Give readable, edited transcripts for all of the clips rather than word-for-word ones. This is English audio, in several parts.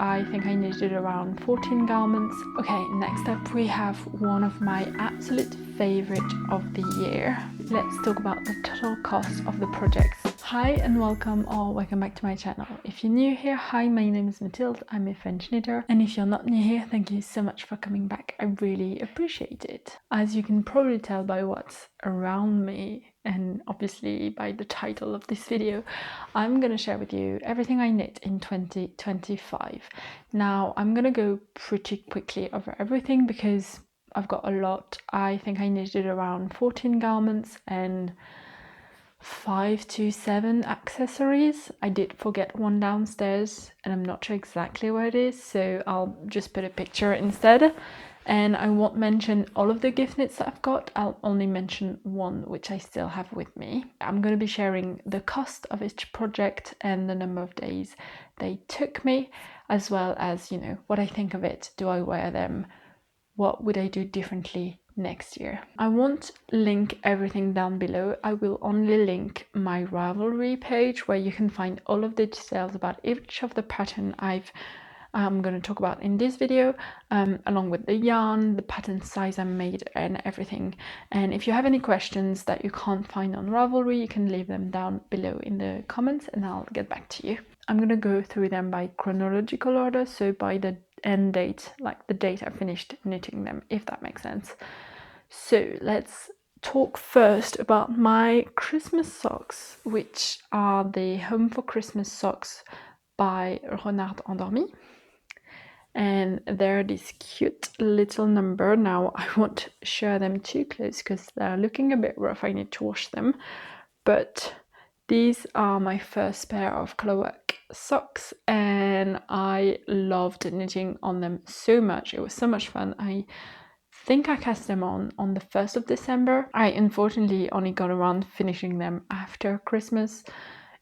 I think I knitted around 14 garments. Okay, next up we have one of my absolute favorite of the year. Let's talk about the total cost of the projects. Hi and welcome or welcome back to my channel. If you're new here, hi, my name is Mathilde, I'm a French knitter, and if you're not new here, thank you so much for coming back. I really appreciate it. As you can probably tell by what's around me, and obviously by the title of this video, I'm gonna share with you everything I knit in 2025. Now, I'm gonna go pretty quickly over everything because I've got a lot. I think I knitted around 14 garments and 5 to 7 accessories. I did forget one downstairs and I'm not sure exactly where it is, so I'll just put a picture instead. And I won't mention all of the gift knits that I've got, I'll only mention one which I still have with me. I'm going to be sharing the cost of each project and the number of days they took me, as well as, you know, what I think of it. Do I wear them? What would I do differently next year? I won't link everything down below. I will only link my Ravelry page where you can find all of the details about each of the pattern I'm going to talk about in this video, along with the yarn, the pattern size I made and everything. And if you have any questions that you can't find on Ravelry, you can leave them down below in the comments and I'll get back to you. I'm going to go through them by chronological order, so by the end date, like the date I finished knitting them, if that makes sense. So let's talk first about my Christmas socks, which are the Home for Christmas socks by Renard Endormi. And they're this cute little number. Now I won't share them too close because they're looking a bit rough. I need to wash them, but these are my first pair of colorwork socks and I loved knitting on them so much. It was so much fun. I think I cast them on the 1st of December. I unfortunately only got around finishing them after Christmas,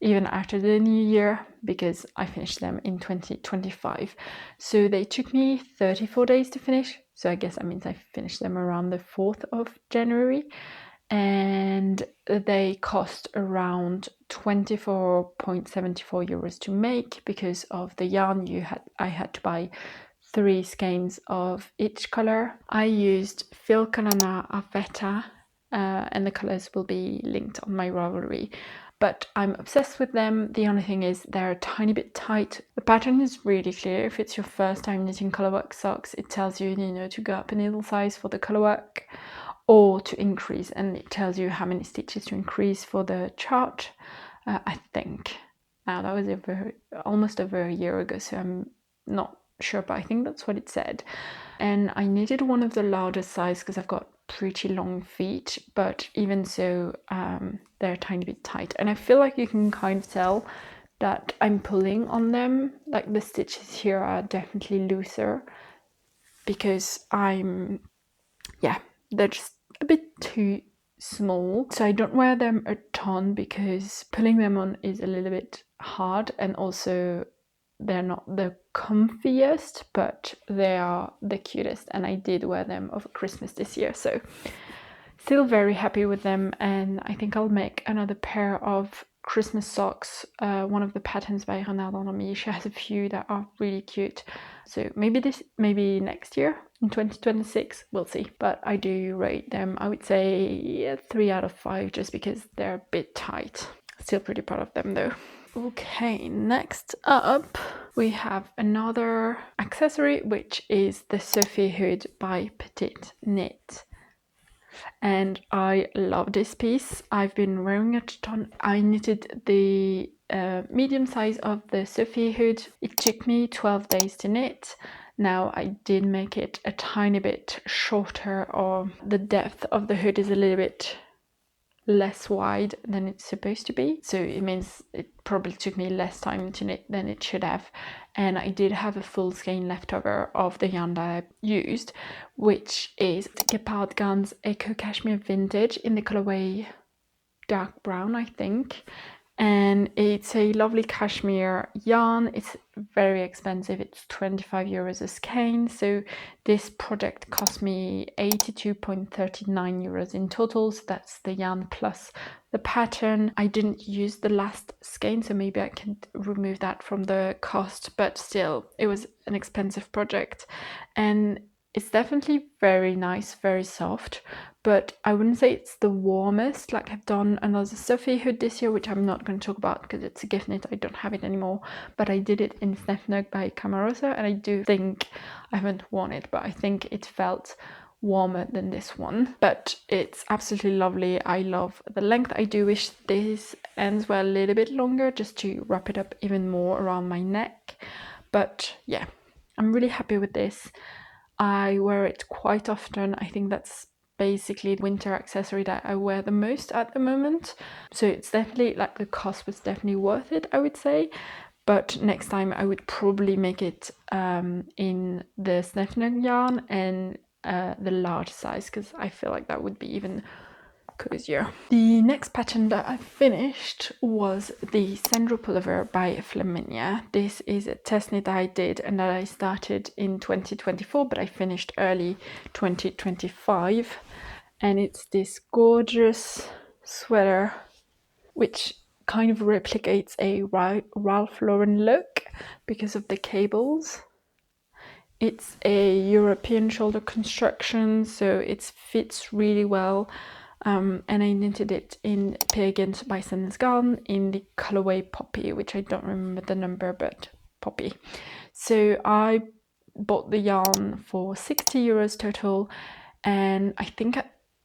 even after the new year, because I finished them in 2025. So they took me 34 days to finish. So I guess that means I finished them around the 4th of January. And they cost around 24.74 euros to make because of the yarn I had to buy 3 skeins of each color. I used Olanna Blouse, and the colors will be linked on my Ravelry. But I'm obsessed with them. The only thing is they're a tiny bit tight. The pattern is really clear. If it's your first time knitting colorwork socks, it tells you, to go up a needle size for the colorwork or to increase, and it tells you how many stitches to increase for the chart. I think. Now that was almost over a year ago, so I'm not sure, but I think that's what it said. And I knitted one of the largest size because I've got pretty long feet, but even so, they're a tiny bit tight. And I feel like you can kind of tell that I'm pulling on them. Like the stitches here are definitely looser because they're just a bit too small. So I don't wear them a ton because pulling them on is a little bit hard, and also they're not the comfiest, but they are the cutest, and I did wear them over Christmas this year, so still very happy with them. And I think I'll make another pair of Christmas socks, one of the patterns by Renard Endormi. She has a few that are really cute, so maybe next year in 2026, we'll see. But I do rate them, I would say 3 out of 5, just because they're a bit tight. Still pretty proud of them though. Okay, next up we have another accessory, which is the Sophie Hood by Petite Knit. And I love this piece. I've been wearing it a ton. I knitted the medium size of the Sophie Hood. It took me 12 days to knit. Now I did make it a tiny bit shorter, or the depth of the hood is a little bit less wide than it's supposed to be, so it means it probably took me less time to knit than it should have. And I did have a full skein left over of the yarn that I used, which is Agnete Cardigan's Eco Cashmere Vintage in the colorway dark brown, I think. and it's a lovely cashmere yarn. It's very expensive, it's 25 euros a skein, so this project cost me 82.39 euros in total, so that's the yarn plus the pattern. I didn't use the last skein, so maybe I can remove that from the cost, but still, it was an expensive project, and it's definitely very nice, very soft, but I wouldn't say it's the warmest. Like, I've done another Sophie Hood this year, which I'm not going to talk about because it's a gift knit, I don't have it anymore, but I did it in Snefnug by Camarosa, and I do think, I haven't worn it, but I think it felt warmer than this one, but it's absolutely lovely. I love the length. I do wish these ends were a little bit longer just to wrap it up even more around my neck, but yeah, I'm really happy with this. I wear it quite often. I think that's basically the winter accessory that I wear the most at the moment, so it's definitely, like, the cost was definitely worth it, I would say. But next time I would probably make it in the Snefnug yarn and the large size, because I feel like that would be even cozier. The next pattern that I finished was the Sandro Pullover by Flaminia. This is a test knit I did and that I started in 2024, but I finished early 2025, and it's this gorgeous sweater which kind of replicates a Ralph Lauren look because of the cables. It's a European shoulder construction, so it fits really well, and I knitted it in Pagans by Garden in the colorway Poppy, which I don't remember the number, but Poppy. So I bought the yarn for 60 euros total, and I think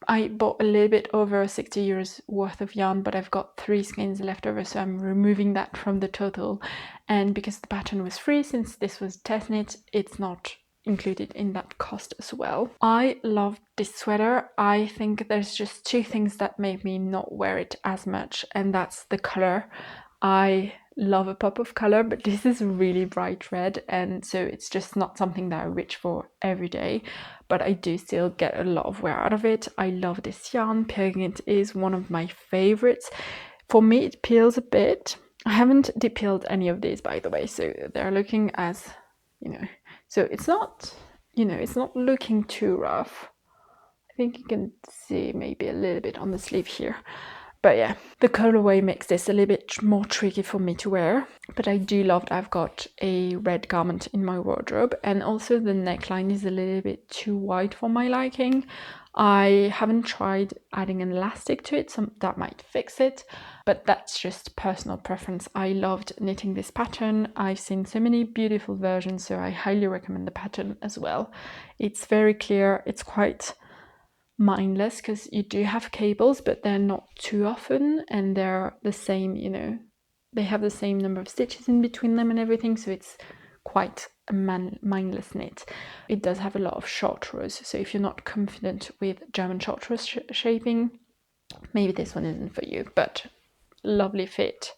I bought a little bit over 60 euros worth of yarn, but I've got 3 skeins left over, so I'm removing that from the total. And because the pattern was free, since this was test knit, it's not included in that cost as well. I love this sweater. I think there's just 2 things that made me not wear it as much, and that's the color. I love a pop of color, but this is really bright red, and so it's just not something that I reach for every day, but I do still get a lot of wear out of it. I love this yarn. Peeling it is one of my favorites. For me, it peels a bit. I haven't de-peeled any of these, by the way, so they're looking as, so it's not, it's not looking too rough. I think you can see maybe a little bit on the sleeve here. But yeah, the colorway makes this a little bit more tricky for me to wear. But I do love that I've got a red garment in my wardrobe. And also the neckline is a little bit too wide for my liking. I haven't tried adding an elastic to it, so that might fix it. But that's just personal preference. I loved knitting this pattern. I've seen so many beautiful versions, so I highly recommend the pattern as well. It's very clear. It's quite mindless because you do have cables, but they're not too often, and they're the same, they have the same number of stitches in between them and everything, so it's quite a mindless knit. It does have a lot of short rows, so if you're not confident with German short row shaping, maybe this one isn't for you, but lovely fit.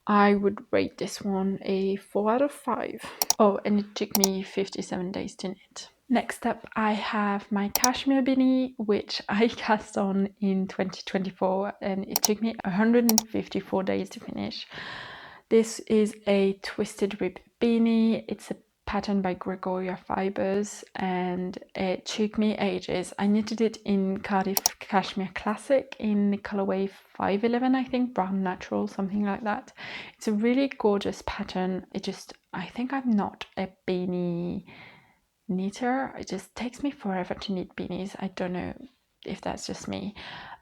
I would rate this one a 4 out of 5. Oh, and it took me 57 days to knit. Next up, I have my Cashmere Beanie, which I cast on in 2024, and it took me 154 days to finish. This is a twisted rib beanie. It's a pattern by Gregoria Fibers, and it took me ages. I knitted it in Cardiff Cashmere Classic in the colorway 511, I think, brown natural, something like that. It's a really gorgeous pattern. I think I'm not a beanie knitter. It just takes me forever to knit beanies. I don't know if that's just me.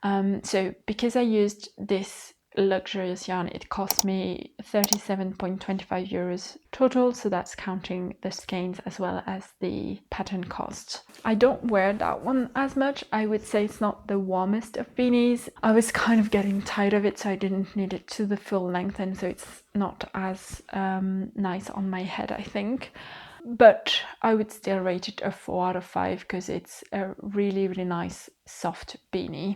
So because I used this luxurious yarn, it cost me 37.25 euros total, so that's counting the skeins as well as the pattern cost. I don't wear that one as much. I would say it's not the warmest of beanies. I was kind of getting tired of it, so I didn't knit it to the full length, and so it's not as nice on my head, I think. But I would still rate it a 4 out of 5 because it's a really, really nice soft beanie.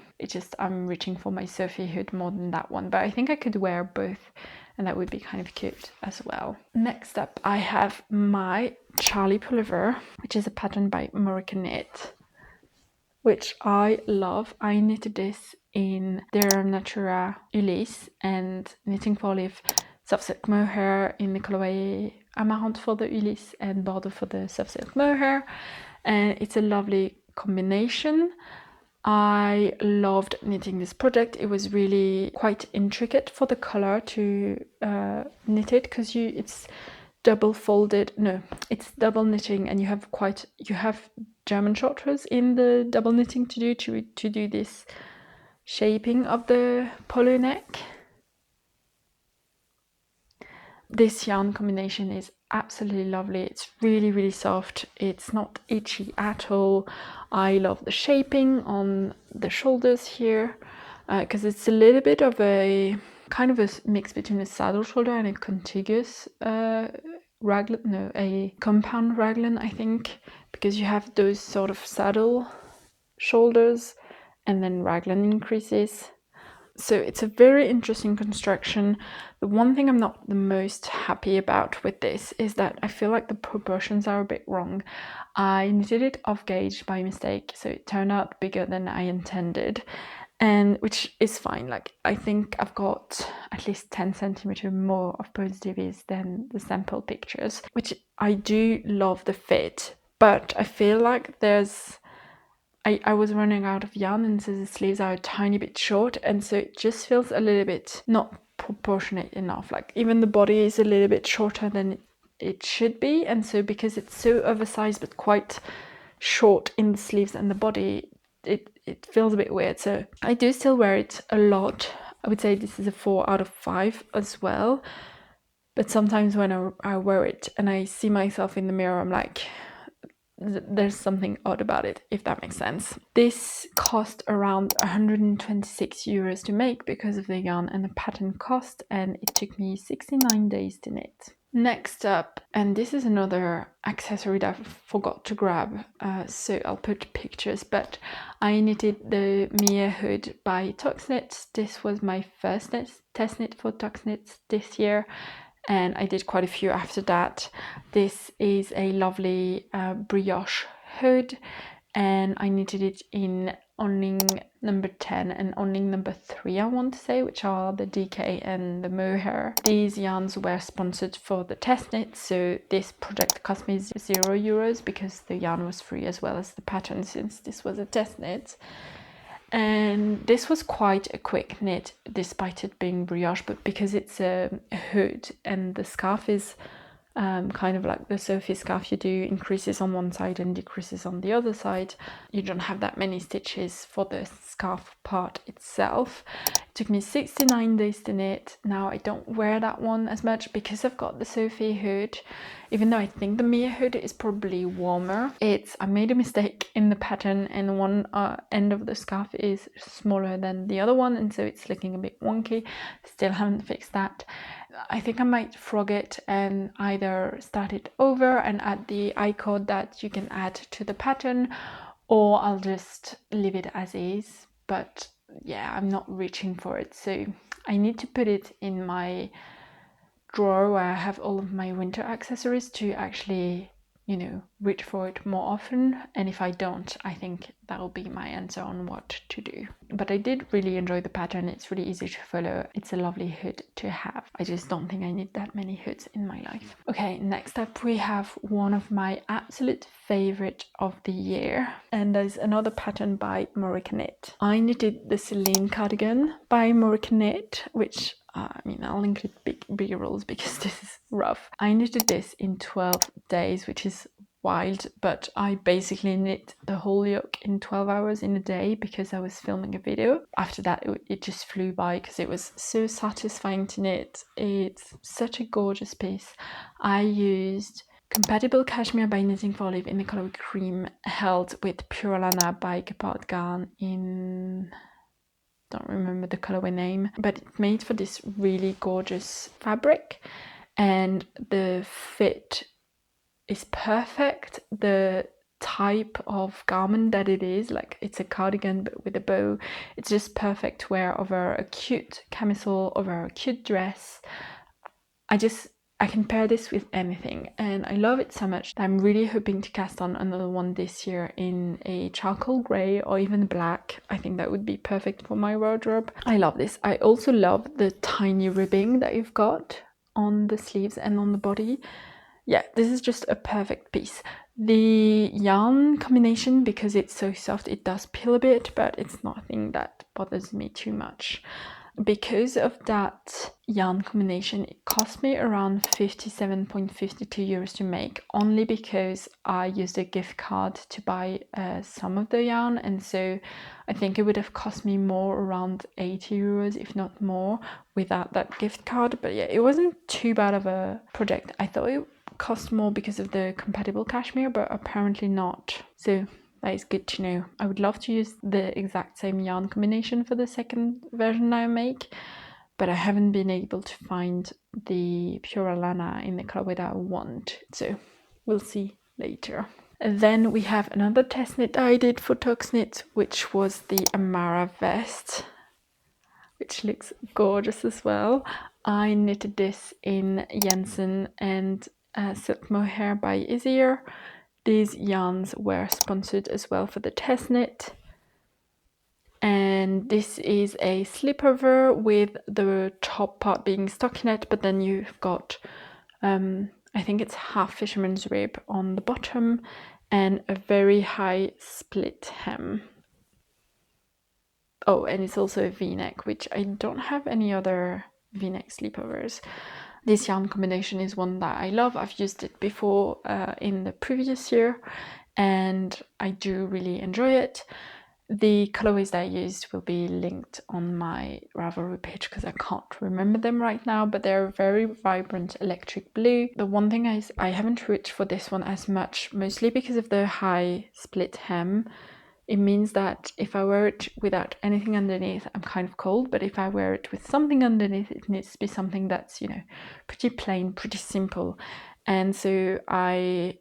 I'm reaching for my Sophie Hood more than that one, but I think I could wear both and that would be kind of cute as well. Next up, I have my Charlie Pullover, which is a pattern by Moroccan Knit, which I love. I knitted this in their Natura Ulysse and Knitting for Olive soft silk mohair in the colorway Amarante for the Ulysse and Bordeaux for the soft silk mohair, and it's a lovely combination. I loved knitting this project. It was really quite intricate for the color to knit it, because it's double folded. No, it's double knitting, and you have German short rows in the double knitting to do this shaping of the polo neck. This yarn combination is absolutely lovely. It's really, really soft. It's not itchy at all. I love the shaping on the shoulders here, because it's a little bit of a kind of a mix between a saddle shoulder and a contiguous raglan, no, a compound raglan, I think, because you have those sort of saddle shoulders and then raglan increases. So it's a very interesting construction. The one thing I'm not the most happy about with this is that I feel like the proportions are a bit wrong. I knitted it off gauge by mistake, so it turned out bigger than I intended, and which is fine. Like, I think I've got at least 10 centimeters more of positives than the sample pictures, which I do love the fit, but I feel like I was running out of yarn, and so the sleeves are a tiny bit short, and so it just feels a little bit not proportionate enough. Like, even the body is a little bit shorter than it should be, and so because it's so oversized but quite short in the sleeves and the body, it feels a bit weird. So I do still wear it a lot. I would say this is a 4 out of 5 as well, but sometimes when I wear it and I see myself in the mirror, I'm like, there's something odd about it, if that makes sense. This cost around 126 euros to make because of the yarn and the pattern cost, and it took me 69 days to knit. Next up, and this is another accessory that I forgot to grab, so I'll put pictures, but I knitted the Mia Hood by Toxknit. This was my first test knit for Toxknit this year, and I did quite a few after that. This is a lovely brioche hood, and I knitted it in onning number 10 and onning number 3, I want to say, which are the DK and the mohair. These yarns were sponsored for the test knit, so this project cost me €0 because the yarn was free as well as the pattern, since this was a test knit. And this was quite a quick knit despite it being brioche, but because it's a hood and the scarf is kind of like the Sophie scarf, you do increases on one side and decreases on the other side. You don't have that many stitches for the scarf part itself. It took me 69 days to knit. Now I don't wear that one as much because I've got the Sophie hood, even though I think the Mia hood is probably warmer. I made a mistake in the pattern, and one end of the scarf is smaller than the other one, and so it's looking a bit wonky. Still haven't fixed that. I think I might frog it and either start it over and add the I-cord that you can add to the pattern, or I'll just leave it as is. But yeah, I'm not reaching for it, so I need to put it in my drawer where I have all of my winter accessories to actually, you know, reach for it more often. And if I don't, I think that will be my answer on what to do. But I did really enjoy the pattern. It's really easy to follow. It's a lovely hood to have. I just don't think I need that many hoods in my life. Okay, next up we have one of my absolute favorite of the year, and there's another pattern by Knit. I knitted the Solene Cardigan by Knit, which I mean, I'll include big rolls because this is rough. I knitted this in 12 days, which is wild, but I basically knit the whole yoke in 12 hours in a day because I was filming a video. After that, it just flew by because it was so satisfying to knit. It's such a gorgeous piece. I used Compatible Cashmere by Knitting for Olive in the color cream, held with Pure Olanna by Cardigan in... don't remember the colorway name, but it's made for this really gorgeous fabric, and the fit is perfect. The type of garment that it is, like, it's a cardigan but with a bow, it's just perfect to wear over a cute camisole, over a cute dress. I just I can pair this with anything, and I love it so much that I'm really hoping to cast on another one this year in a charcoal grey or even black. I think that would be perfect for my wardrobe. I love this. I also love the tiny ribbing that you've got on the sleeves and on the body. Yeah, this is just a perfect piece. The yarn combination, because it's so soft, it does peel a bit, but it's nothing that bothers me too much. Because of that yarn combination, it cost me around 57.52 euros to make, only because I used a gift card to buy some of the yarn, and so I think it would have cost me more, around 80 euros, if not more, without that gift card. But yeah, it wasn't too bad of a project. I thought it cost more because of the compatible cashmere, but apparently not. So that is good to know. I would love to use the exact same yarn combination for the second version I make, but I haven't been able to find the pure Olanna in the colorway that I want, so we'll see later. And then we have another test knit I did for Tox Knit, which was the Amara Vest, which looks gorgeous as well. I knitted this in Jensen and Silk Mohair by Izzyr. These yarns were sponsored as well for the test knit. And this is a slipover with the top part being stockinette, but then you've got, I think it's half fisherman's rib on the bottom and a very high split hem. Oh, and it's also a v-neck, which I don't have any other v-neck slipovers. This yarn combination is one that I love. I've used it before in the previous year, and I do really enjoy it. The colorways that I used will be linked on my Ravelry page because I can't remember them right now, but they're very vibrant electric blue. The one thing is I haven't reached for this one as much, mostly because of the high split hem. It means that if I wear it without anything underneath, I'm kind of cold, but if I wear it with something underneath, it needs to be something that's, you know, pretty plain, pretty simple. And so I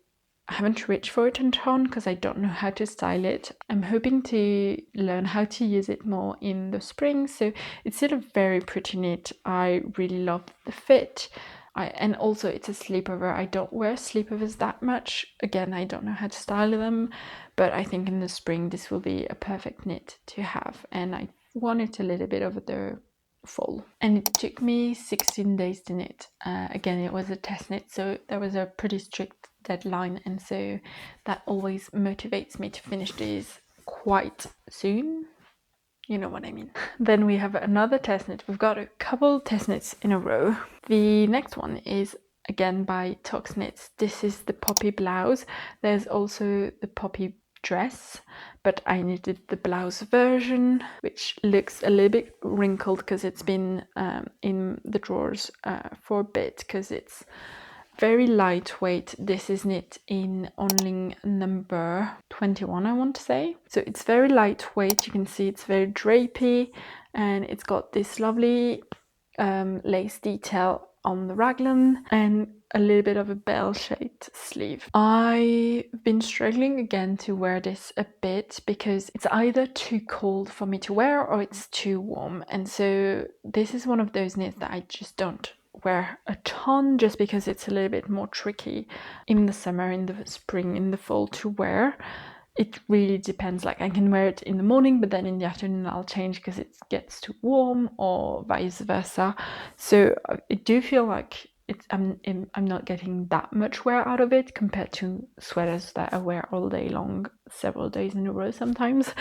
haven't reached for it in ton because I don't know how to style it. I'm hoping to learn how to use it more in the spring. So it's still a very pretty knit. I really love the fit. And also it's a sleepover. I don't wear sleepovers that much. Again, I don't know how to style them, but I think in the spring this will be a perfect knit to have, and I want it a little bit over the fall. And it took me 16 days to knit. Again, it was a test knit, so there was a pretty strict deadline, and so that always motivates me to finish these quite soon. You know what I mean. Then we have another test knit. We've got a couple test knits in a row. The next one is again by Tox Knits. This is the poppy blouse. There's also the poppy dress, but I knitted the blouse version, which looks a little bit wrinkled because it's been in the drawers for a bit, because it's very lightweight. This is knit in onling number 21, I want to say. So it's very lightweight. You can see it's very drapey, and it's got this lovely lace detail on the raglan and a little bit of a bell-shaped sleeve. I've been struggling again to wear this a bit because it's either too cold for me to wear or it's too warm, and so this is one of those knits that I just don't wear a ton, just because it's a little bit more tricky in the summer, in the spring, in the fall to wear. It really depends. Like I can wear it in the morning, but then in the afternoon I'll change because it gets too warm, or vice versa. So I do feel like I'm not getting that much wear out of it compared to sweaters that I wear all day long, several days in a row sometimes.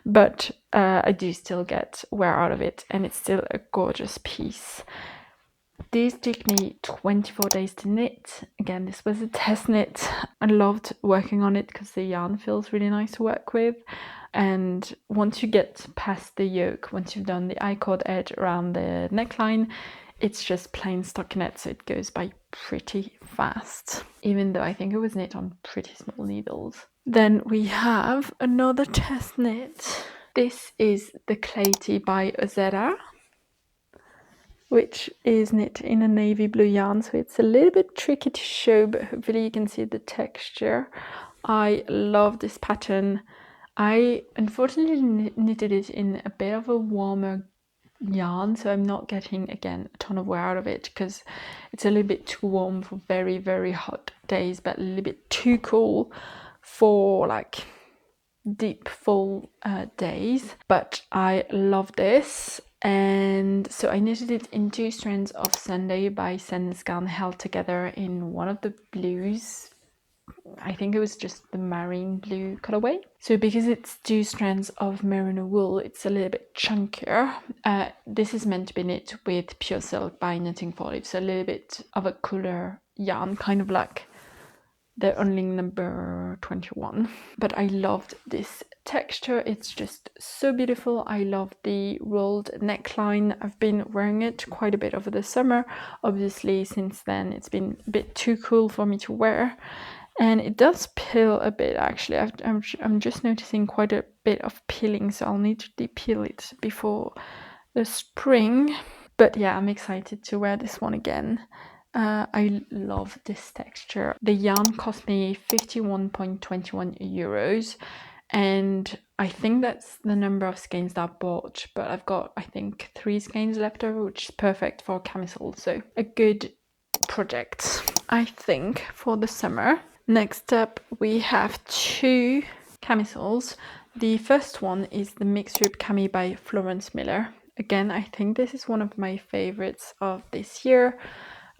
But I do still get wear out of it, and it's still a gorgeous piece. These took me 24 days to knit. Again, this was a test knit. I loved working on it because the yarn feels really nice to work with. And once you get past the yoke, once you've done the I-cord edge around the neckline, it's just plain stockinette, so it goes by pretty fast, even though I think it was knit on pretty small needles. Then we have another test knit. This is the Clay Tea by Ozera, which is knit in a navy blue yarn, so it's a little bit tricky to show, but hopefully you can see the texture. I love this pattern. I unfortunately knitted it in a bit of a warmer yarn, so I'm not getting, again, a ton of wear out of it because it's a little bit too warm for very, very hot days, but a little bit too cool for like deep fall days. But I love this, and so I knitted it in 2 strands of Sunday by Sense Garn held together in one of the blues. I think it was just the marine blue colorway. So because it's 2 strands of merino wool, it's a little bit chunkier. This is meant to be knit with pure silk by Knitting for Olive, so a little bit of a cooler yarn, kind of like the Onling number 21. But I loved this texture, it's just so beautiful. I love the rolled neckline. I've been wearing it quite a bit over the summer. Obviously since then it's been a bit too cool for me to wear, and it does peel a bit actually. I'm just noticing quite a bit of peeling, so I'll need to depeel it before the spring. But yeah, I'm excited to wear this one again. I love this texture. The yarn cost me 51.21 euros, and I think that's the number of skeins that I bought, but I've got, I think, 3 skeins left over, which is perfect for camisole, so a good project, I think, for the summer. Next up, we have 2 camisoles. The first one is the mixed Rib Cami by Florence Miller. Again, I think this is one of my favorites of this year.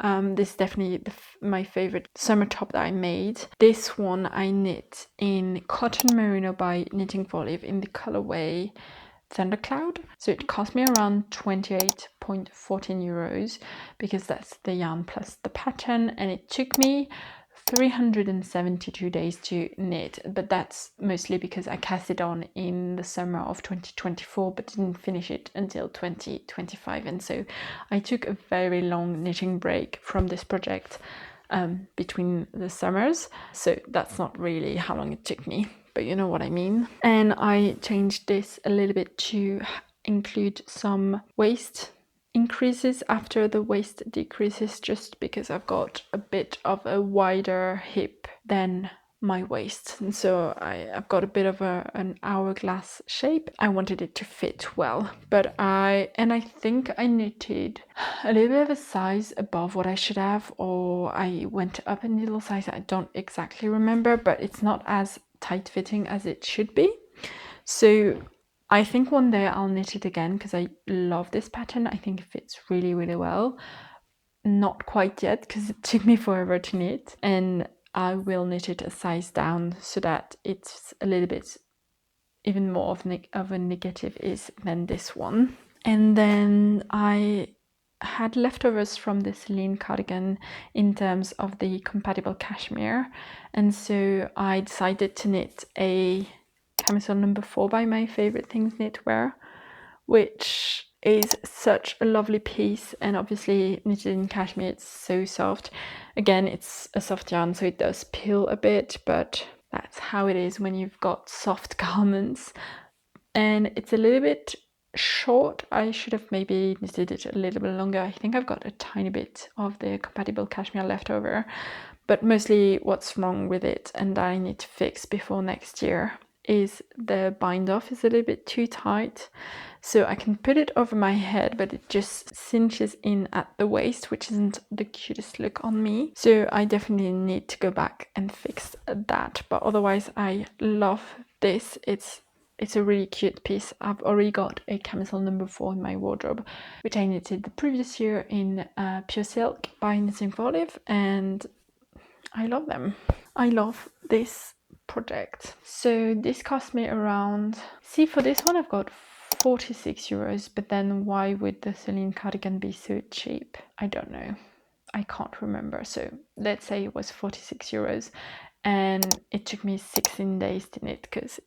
This is definitely my favorite summer top that I made. This one I knit in Cotton Merino by Knitting for Olive in the colorway Thundercloud. So it cost me around 28.14 euros because that's the yarn plus the pattern, and it took me 372 days to knit, but that's mostly because I cast it on in the summer of 2024 but didn't finish it until 2025, and so I took a very long knitting break from this project between the summers, so that's not really how long it took me, but you know what I mean. And I changed this a little bit to include some waist increases after the waist decreases, just because I've got a bit of a wider hip than my waist, and so I've got a bit of an hourglass shape. I wanted it to fit well, but I think I knitted a little bit of a size above what I should have, or I went up a needle size. I don't exactly remember, but it's not as tight fitting as it should be. So I think one day I'll knit it again because I love this pattern. I think it fits really, really well. Not quite yet because it took me forever to knit, and I will knit it a size down so that it's a little bit even more of a negative is than this one. And then I had leftovers from the Solene Cardigan in terms of the compatible cashmere, and so I decided to knit a Camisole No.4 by My Favorite Things Knitwear, which is such a lovely piece, and obviously knitted in cashmere, it's so soft. Again, it's a soft yarn, so it does peel a bit, but that's how it is when you've got soft garments. And it's a little bit short. I should have maybe knitted it a little bit longer. I think I've got a tiny bit of the compatible cashmere left over, but mostly what's wrong with it and I need to fix before next year is the bind off is a little bit too tight. So I can put it over my head, but it just cinches in at the waist, which isn't the cutest look on me. So I definitely need to go back and fix that. But otherwise, I love this. It's a really cute piece. I've already got a Camisole No.4 in my wardrobe, which I knitted the previous year in pure silk by Knitting for Olive, and I love them. I love this project. So this cost me around, see, for this one I've got 46 euros, but then why would the Solene Cardigan be so cheap? I don't know. I can't remember. So let's say it was 46 euros, and it took me 16 days to knit because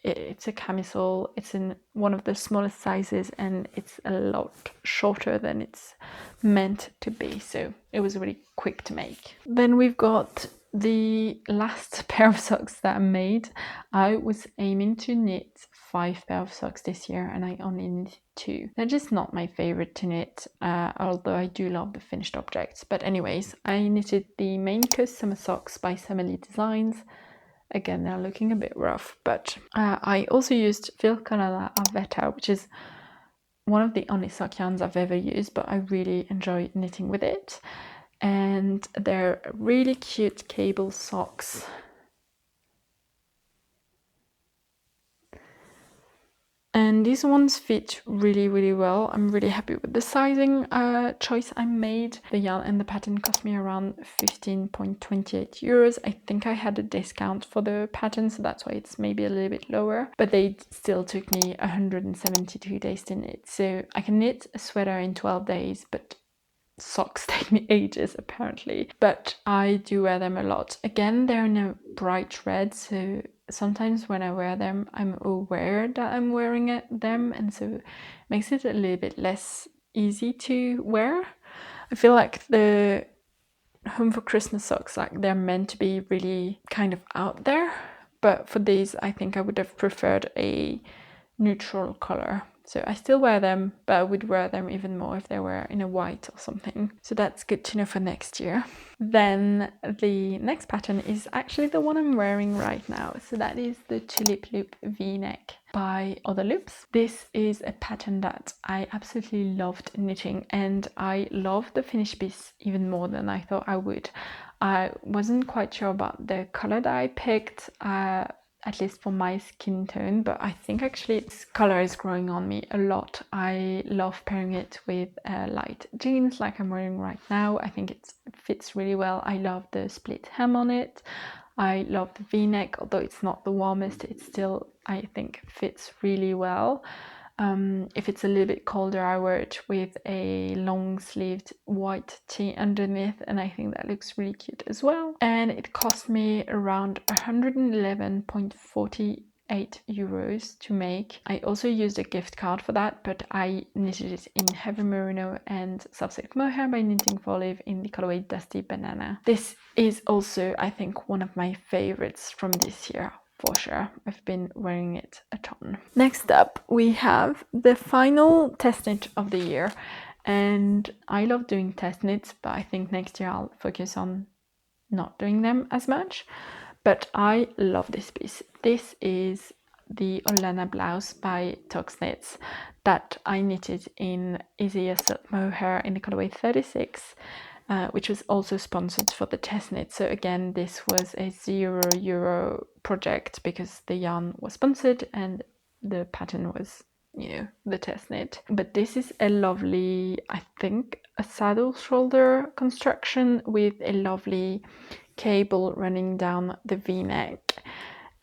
it's a camisole. It's in one of the smallest sizes, and it's a lot shorter than it's meant to be. So it was really quick to make. Then we've got the last pair of socks that I made. I was aiming to knit 5 pairs of socks this year, and I only knitted 2. They're just not my favorite to knit, although I do love the finished objects. But anyways, I knitted the Maine Coast Summer Socks by Samali Designs. Again, they're looking a bit rough, but I also used Filcolala Avetta, which is one of the only sock yarns I've ever used, but I really enjoy knitting with it. And they're really cute cable socks. And these ones fit really, really well. I'm really happy with the sizing choice I made. The yarn and the pattern cost me around 15.28 euros. I think I had a discount for the pattern, so that's why it's maybe a little bit lower. But they still took me 172 days to knit. So I can knit a sweater in 12 days, but socks take me ages apparently. But I do wear them a lot. Again, they're in a bright red, so sometimes when I wear them, I'm aware that I'm wearing them, and so it makes it a little bit less easy to wear. I feel like the Home for Christmas socks, like they're meant to be really kind of out there, but for these I think I would have preferred a neutral color. So I still wear them, but I would wear them even more if they were in a white or something. So that's good to know for next year. Then the next pattern is actually the one I'm wearing right now. So that is the Tulip Loop V-neck by Other Loops. This is a pattern that I absolutely loved knitting, and I love the finished piece even more than I thought I would. I wasn't quite sure about the color that I picked, at least for my skin tone, but I think actually this color is growing on me a lot. I love pairing it with light jeans like I'm wearing right now. I think it fits really well. I love the split hem on it. I love the v-neck, although it's not the warmest, it still, I think, fits really well. If it's a little bit colder, I wear it with a long-sleeved white tee underneath, and I think that looks really cute as well. And it cost me around 111.48 euros to make. I also used a gift card for that, but I knitted it in heavy merino and soft silk mohair by Knitting for Olive in the colorway Dusty Banana. This is also, I think, one of my favorites from this year. For sure, I've been wearing it a ton. Next up, we have the final test knit of the year, and I love doing test knits, but I think next year I'll focus on not doing them as much. But I love this piece. This is the Olanna Blouse by Tox Knits that I knitted in Easier Silk Mohair in the colorway 36. Which was also sponsored for the test knit. So again, this was a €0 project because the yarn was sponsored and the pattern was, you know, the test knit. But this is a lovely, I think, a saddle shoulder construction with a lovely cable running down the v-neck.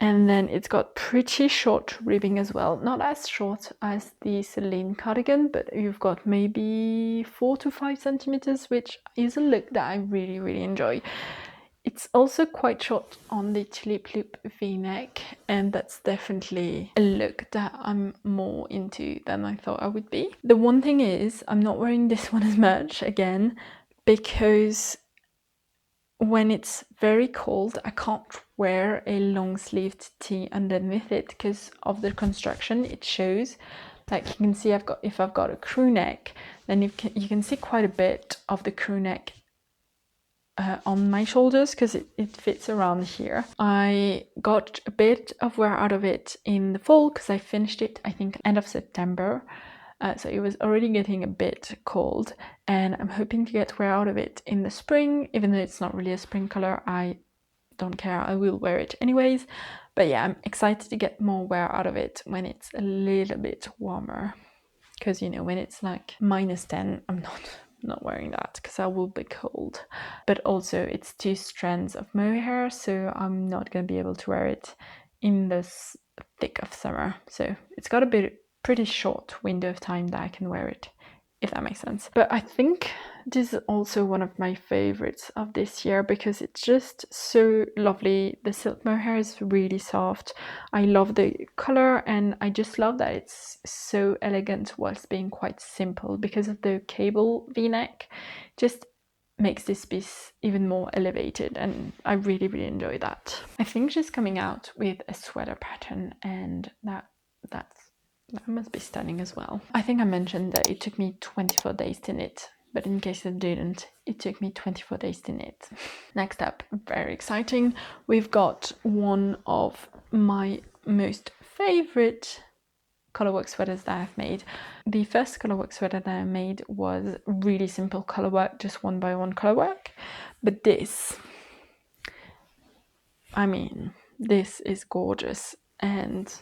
And then it's got pretty short ribbing as well. Not as short as the Solene Cardigan, but you've got maybe 4 to 5 centimeters, which is a look that I really, really enjoy. It's also quite short on the Tulip Loop v-neck, and that's definitely a look that I'm more into than I thought I would be. The one thing is, I'm not wearing this one as much, again, because when it's very cold, I can't wear a long-sleeved tee underneath it because of the construction. It shows, like you can see, if I've got a crew neck, then you can see quite a bit of the crew neck on my shoulders because it fits around here. I got a bit of wear out of it in the fall because I finished it, I think, end of September. So it was already getting a bit cold, and I'm hoping to get wear out of it in the spring. Even though it's not really a spring color, I don't care, I will wear it anyways. But yeah, I'm excited to get more wear out of it when it's a little bit warmer, because, you know, when it's like -10, I'm not wearing that because I will be cold. But also it's 2 strands of mohair, so I'm not going to be able to wear it in this thick of summer. So it's got a pretty short window of time that I can wear it, if that makes sense. But I think this is also one of my favorites of this year because it's just so lovely. The silk mohair is really soft. I love the color, and I just love that it's so elegant whilst being quite simple because of the cable v-neck. Just makes this piece even more elevated, and I really, really enjoy that. I think she's coming out with a sweater pattern, and that must be stunning as well. I think I mentioned that it took me 24 days to knit, but in case I didn't, it took me 24 days to knit. Next up, very exciting, we've got one of my most favorite colorwork sweaters that I've made. The first colorwork sweater that I made was really simple colorwork, just 1x1 colorwork. But this, I mean, this is gorgeous and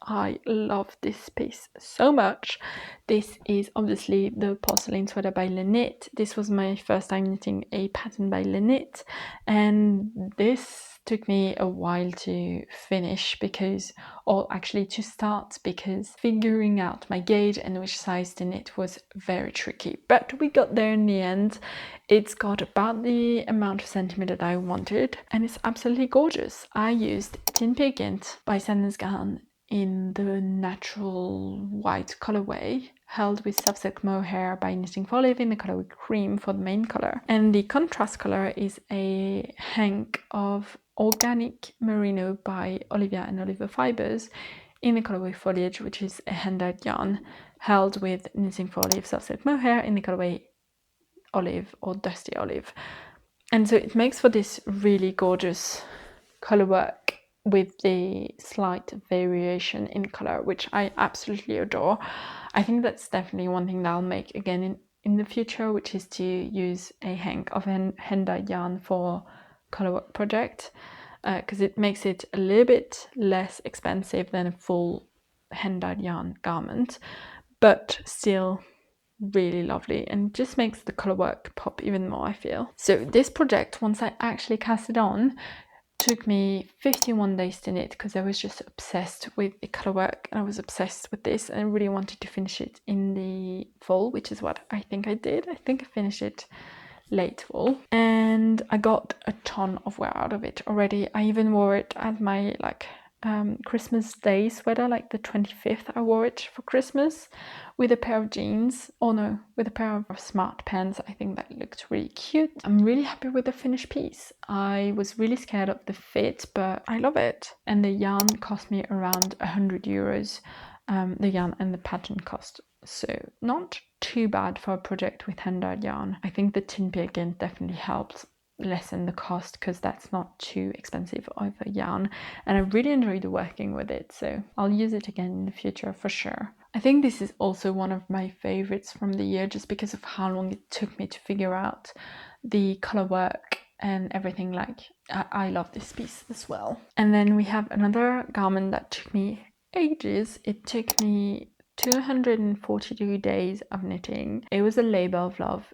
I love this piece so much. This is obviously the Porcelain Sweater by Agnete. This was my first time knitting a pattern by Agnete, and this took me a while to finish or actually to start, because figuring out my gauge and which size to knit was very tricky. But we got there in the end. It's got about the amount of centimeter that I wanted, and it's absolutely gorgeous. I used Tin Pigment by Sandro in the natural white colorway, held with soft silk mohair by Knitting for Olive in the colorway Cream for the main color. And the contrast color is a hank of Organic Merino by Olivia and Oliver Fibers in the colorway Foliage, which is a hand-dyed yarn, held with Knitting for Olive soft silk mohair in the colorway Olive or Dusty Olive. And so it makes for this really gorgeous colorwork with the slight variation in color, which I absolutely adore. I think that's definitely one thing that I'll make again in the future, which is to use a hank of hand-dyed yarn for colorwork project, because it makes it a little bit less expensive than a full hand-dyed yarn garment, but still really lovely and just makes the colorwork pop even more, I feel. So this project, once I actually cast it on, took me 51 days to knit, because I was just obsessed with the colorwork and I was obsessed with this and I really wanted to finish it in the fall, which is what I think I did. I think I finished it late fall, and I got a ton of wear out of it already. I even wore it at my Christmas Day sweater, like the 25th. I wore it for Christmas with a pair of jeans, with a pair of smart pants. I think that looked really cute. I'm really happy with the finished piece. I was really scared of the fit, but I love it. And the yarn cost me around 100 euros. The yarn and the pattern cost, so not too bad for a project with hand-dyed yarn. I think the Tin Pigment definitely helped lessen the cost, because that's not too expensive of a yarn, and I really enjoyed working with it, so I'll use it again in the future for sure. I think this is also one of my favorites from the year, just because of how long it took me to figure out the color work and everything. I love this piece as well. And then we have another garment that took me ages. It took me 242 days of knitting. It was a labor of love.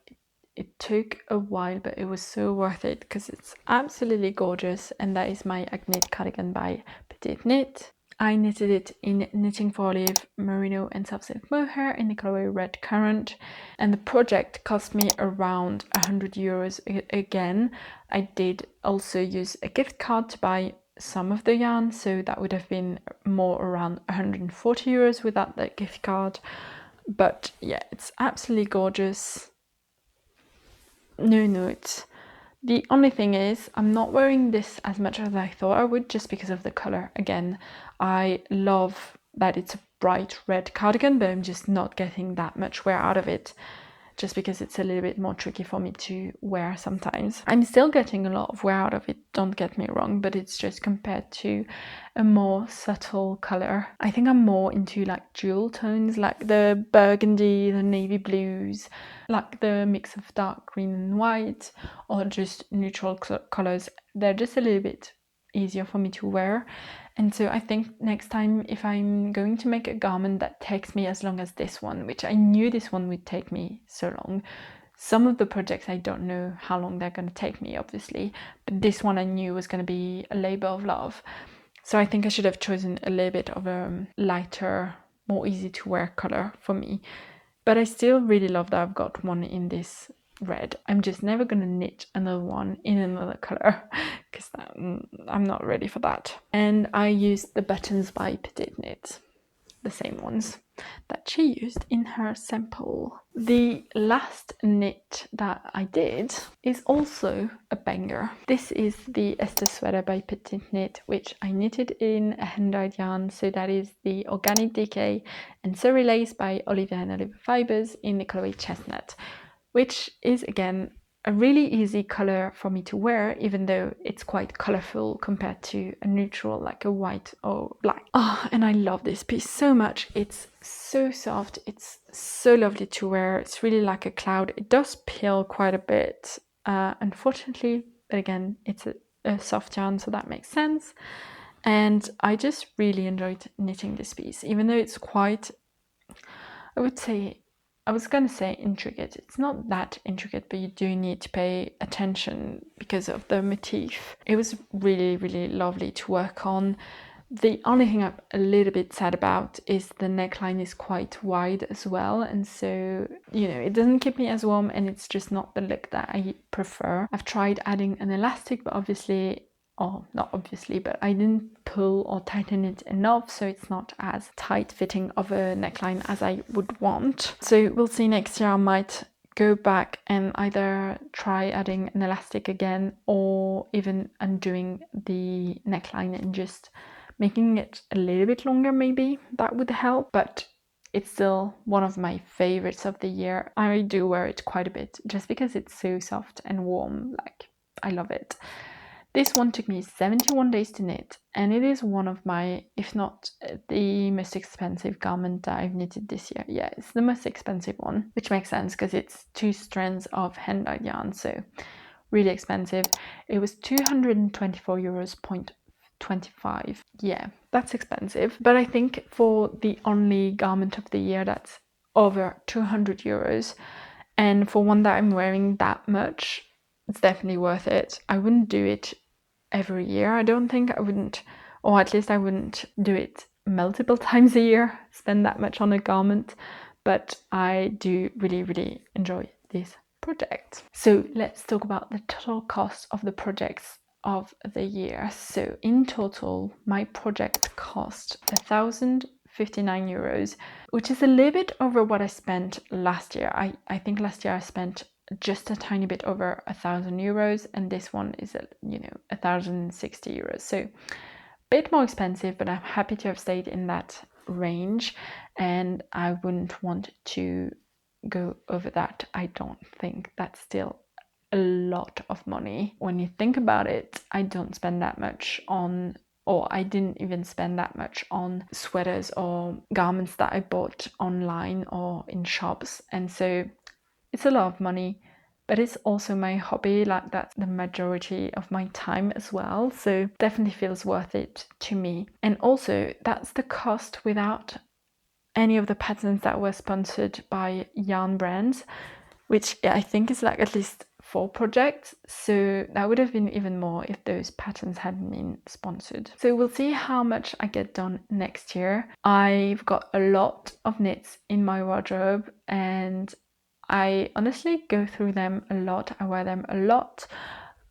It took a while, but it was so worth it because it's absolutely gorgeous, and that is my Agnete Cardigan by Petite Knit. I knitted it in Knitting for Olive, Merino and soft silk mohair in the colorway Red Currant, and the project cost me around 100 euros again. I did also use a gift card to buy some of the yarn, so that would have been more around 140 euros without that gift card. But yeah, it's absolutely gorgeous. No notes. The only thing is, I'm not wearing this as much as I thought I would, just because of the color. Again, I love that it's a bright red cardigan, but I'm just not getting that much wear out of it, just because it's a little bit more tricky for me to wear sometimes. I'm still getting a lot of wear out of it, don't get me wrong, but it's just compared to a more subtle color. I think I'm more into like jewel tones, like the burgundy, the navy blues, like the mix of dark green and white, or just neutral colors. They're just a little bit easier for me to wear. And so I think next time, if I'm going to make a garment that takes me as long as this one, which I knew this one would take me so long. Some of the projects I don't know how long they're going to take me, obviously, but this one I knew was going to be a labor of love. So I think I should have chosen a little bit of a lighter, more easy to wear color for me. But I still really love that I've got one in this red. I'm just never gonna knit another one in another color, because I'm not ready for that. And I used the buttons by Petite Knit, the same ones that she used in her sample. The last knit that I did is also a banger. This is the Esther Sweater by Petite Knit, which I knitted in a hand-dyed yarn. So that is the Organic Decay and Surrey Lace by Olivia and Oliver Fibers in the colorway Chestnut, which is again a really easy color for me to wear, even though it's quite colorful compared to a neutral like a white or black. Oh, and I love this piece so much. It's so soft, it's so lovely to wear. It's really like a cloud. It does peel quite a bit, unfortunately, but again, it's a soft yarn, so that makes sense. And I just really enjoyed knitting this piece, even though it's quite, I was gonna say intricate. It's not that intricate, but you do need to pay attention because of the motif. It was really, really lovely to work on. The only thing I'm a little bit sad about is the neckline is quite wide as well, and so, you know, it doesn't keep me as warm, and it's just not the look that I prefer. I've tried adding an elastic, but obviously, or not obviously, but I didn't pull or tighten it enough, so it's not as tight fitting of a neckline as I would want. So we'll see next year. I might go back and either try adding an elastic again, or even undoing the neckline and just making it a little bit longer. Maybe that would help, but it's still one of my favorites of the year. I do wear it quite a bit just because it's so soft and warm. Like, I love it. This one took me 71 days to knit, and it is one of my, if not the most expensive garment that I've knitted this year. Yeah, it's the most expensive one, which makes sense because it's 2 strands of hand-dyed yarn, so really expensive. It was 224 €0.25. Yeah, that's expensive, but I think for the only garment of the year that's over 200 euros, and for one that I'm wearing that much, it's definitely worth it. I wouldn't do it every year. I don't think I wouldn't, or at least I wouldn't do it multiple times a year, spend that much on a garment, but I do really, really enjoy this project. So let's talk about the total cost of the projects of the year. So in total, my project cost €1,059, which is a little bit over what I spent last year. I think last year I spent just a tiny bit over €1,000, and this one is, €1,060. So a bit more expensive, but I'm happy to have stayed in that range, and I wouldn't want to go over that. I don't think that's still a lot of money. When you think about it, I don't spend that much on, or I didn't even spend that much on sweaters or garments that I bought online or in shops, and so it's a lot of money, but it's also my hobby. Like, that's the majority of my time as well, so definitely feels worth it to me. And also, that's the cost without any of the patterns that were sponsored by yarn brands, which I think is like at least 4 projects, so that would have been even more if those patterns hadn't been sponsored. So we'll see how much I get done next year. I've got a lot of knits in my wardrobe, and I honestly go through them a lot. I wear them a lot.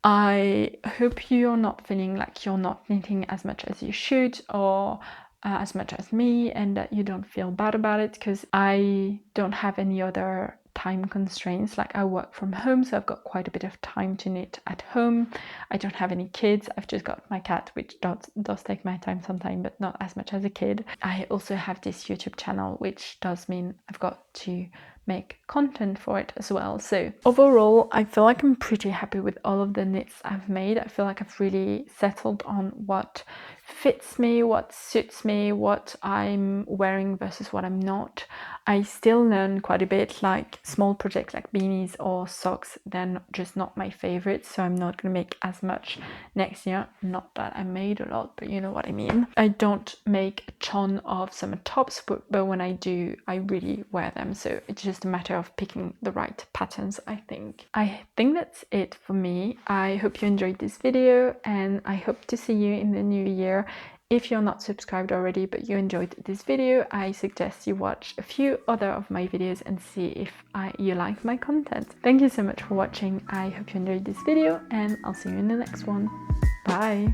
I hope you're not feeling like you're not knitting as much as you should, or as much as me, and that you don't feel bad about it, because I don't have any other time constraints. Like, I work from home, so I've got quite a bit of time to knit at home. I don't have any kids. I've just got my cat, which does take my time sometimes, but not as much as a kid. I also have this YouTube channel, which does mean I've got to make content for it as well. So overall, I feel like I'm pretty happy with all of the knits I've made. I feel like I've really settled on what fits me, what suits me, what I'm wearing versus what I'm not. I still learn quite a bit. Like, small projects like beanies or socks, they're just not my favorites, so I'm not gonna make as much next year. Not that I made a lot, but you know what I mean. I don't make a ton of summer tops, but when I do, I really wear them, so it's just a matter of picking the right patterns. I think that's it for me. I hope you enjoyed this video, and I hope to see you in the new year. If you're not subscribed already but you enjoyed this video, I suggest you watch a few other of my videos and see if you like my content. Thank you so much for watching. I hope you enjoyed this video, and I'll see you in the next one. Bye!